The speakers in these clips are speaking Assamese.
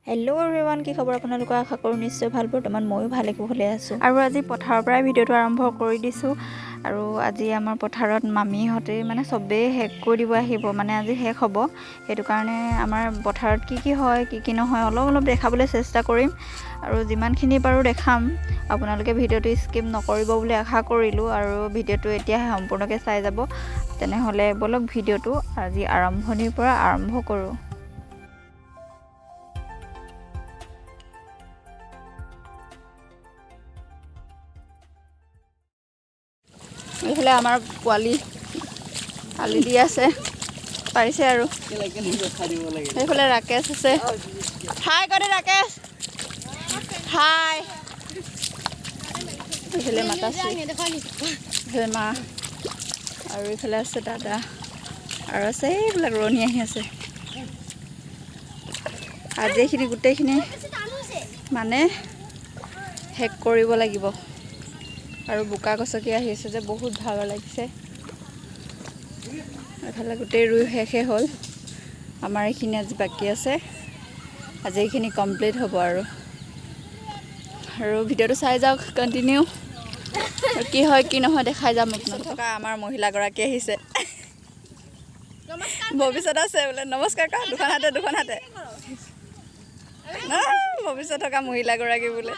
হেল্ল' এভৰিৱান, কি খবৰ আপোনালোকৰ? আশা কৰোঁ নিশ্চয় ভাল। বৰ্তমান ময়ো ভালে কুশলে আছোঁ আৰু আজি পথাৰৰ পৰাই ভিডিঅ'টো আৰম্ভ কৰি দিছোঁ। আৰু আজি আমাৰ পথাৰত মামীহঁতে মানে চবেই শেষ কৰি দিব আহিব, মানে আজি শেষ হ'ব। সেইটো কাৰণে আমাৰ পথাৰত কি হয় কি নহয় অলপ দেখাবলৈ চেষ্টা কৰিম আৰু যিমানখিনি পাৰোঁ দেখাম। আপোনালোকে ভিডিঅ'টো স্কিপ নকৰিব বুলি আশা কৰিলোঁ আৰু ভিডিঅ'টো এতিয়া সম্পূৰ্ণকৈ চাই যাব। তেনেহ'লে বলক ভিডিঅ'টো আজি আৰম্ভণিৰ পৰা আৰম্ভ কৰোঁ। এইফালে আমাৰ পোৱালি আলি দি আছে, পাৰিছে আৰু সেইফালে ৰাকেশ আছে। হাই কৰি ৰাকেশ, হাই। এইফালে মাতাশ্ৰী, এইফালে মা, আৰু এইফালে আছে দাদা, আৰু আছে এইবিলাক ৰোৱনী আহি আছে। আজি এইখিনি গোটেইখিনি মানে শেষ কৰিব লাগিব। আৰু বোকা গছকি আহি আছে যে বহুত ভাগৰ লাগিছে। এফালে গোটেই ৰুই শেষে হ'ল, আমাৰ এইখিনি আজি বাকী আছে। আজি এইখিনি কমপ্লিট হ'ব আৰু ভিডিঅ'টো চাই যাওক কণ্টিনিউ। আৰু কি হয় কি নহয় দেখাই যাম আপোনালোকক। আমাৰ মহিলাগৰাকী আহিছে, ভৱিষ্যত আছে বোলে। নমস্কাৰ কা, দুখন হাতে ভৱিষ্যত থকা মহিলাগৰাকী বোলে।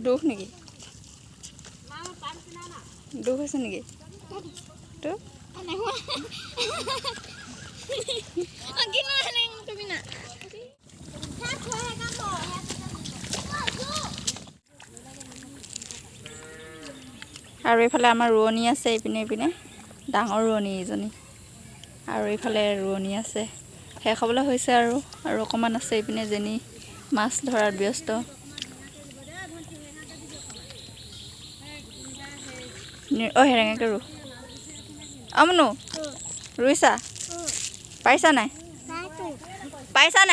দুখ নেকি? দুখ হৈছে নেকি? আৰু এইফালে আমাৰ ৰোৱনী আছে, এইপিনে ডাঙৰ ৰোৱনী এইজনী, আৰু এইফালে ৰোৱনী আছে। শেষ হ'বলৈ হৈছে আৰু অকণমান আছে। এইপিনে যেনি মাছ ধৰাত ব্যস্ত। হেৰেঙাকে ৰু আমনো ৰুইছা? পাৰিছা নাই? পাৰিছা?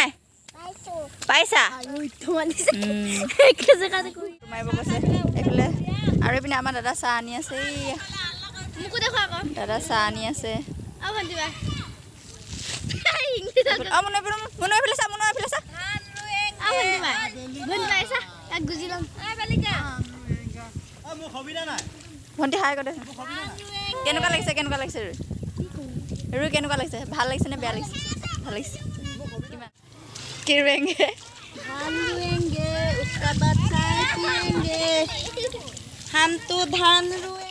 মাৰিব গৈছে এইফালে। আৰু এইপিনে আমাৰ দাদা চাহ আনি আছে। দাদা চাহ আনি আছে। ভণ্টি হাই কৰে। কেনেকুৱা লাগিছে ৰুই কেনেকুৱা লাগিছে? ভাল লাগিছে নে বেয়া লাগিছে? ভাল লাগিছে। কিমান কি ৰুৱেংগে? हम तो धान रुए।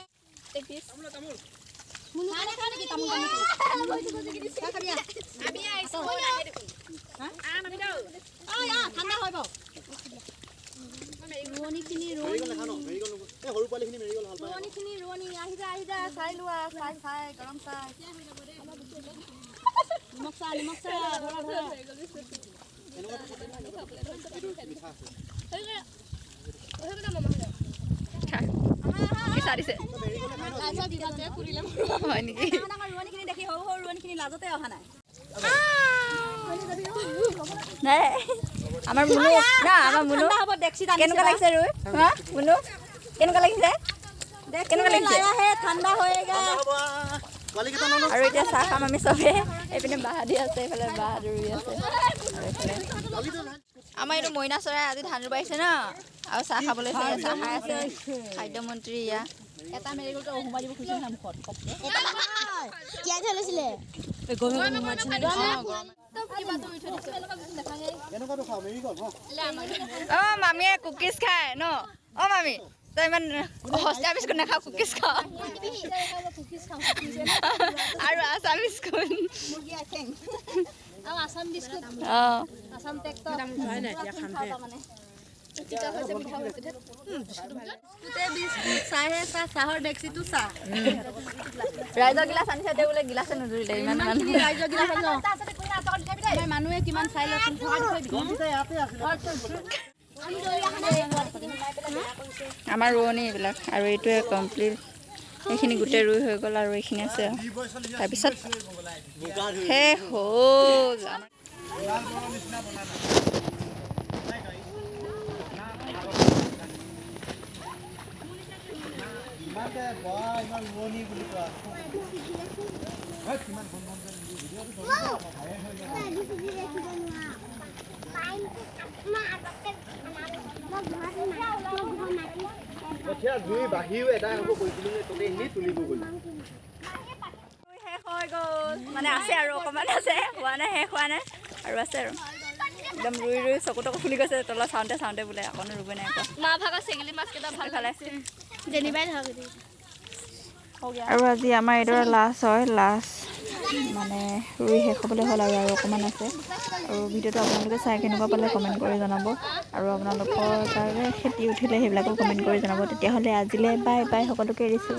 আমাৰ মুনু না, আমাৰ মুনু কেনেকুৱা লাগিছে ৰুই? হা মুনু কেনেকুৱা লাগিছে? ঠাণ্ডা হয়েগা। আৰু এতিয়া চাহ খাম আমি চবে। এইপিনে বাহাদুৰ আছে, এইফালে বাহাদুৰ ৰুই আছে। আমাৰ এইটো মইনা চৰাই আজি ধান ৰুবাইছে ন, আৰু চাহ খাবলৈ চাহ খাই আছে খাদ্যমন্ত্ৰী ইয়া। এটা মেৰিগোল্ড সোমাই দিব খুজিছে না মুখত। মামীয়ে কুকিজ খায় ন? মামী তই ইমান সস্তীয়া বিস্কুট নাখাওঁ, কুকিজ খাওঁ। আৰু আছাম বিস্কুট। ৰাইজৰ গিলাচ আনিছে বোলে, গিলাচে নুজুৰিলে ইমান মানুহে কিমান চাই লয়। আমাৰ ৰোৱনী এইবিলাক। আৰু এইটোৱে কমপ্লিট এইখিনি গোটেই ৰুই হৈ গ'ল আৰু এইখিনি আছে তাৰপিছত শেষ হ'ল মানে আছে আৰু অকণমান আছে হোৱা নাই শেষ হোৱা নাই আৰু আছে আৰু একদম ৰুই ৰুই চকু টকু ফুলি গৈছে তলত চাওঁতে চাওঁতে বোলে অকণো ৰুব নাই আৰু আজি আমাৰ এইদৰে লাষ্ট হয় লাষ্ট মানে ৰুই শেষ হ'বলৈ হ'ল আৰু অকণমান আছে আৰু ভিডিঅ'টো আপোনালোকে চাই কেনেকুৱা পালে কমেণ্ট কৰি জনাব আৰু আপোনালোকৰ কাৰণে খেতি উঠিলে সেইবিলাকো কমেণ্ট কৰি জনাব তেতিয়াহ'লে আজিলৈ বাই বাই সকলোকে এৰিছোঁ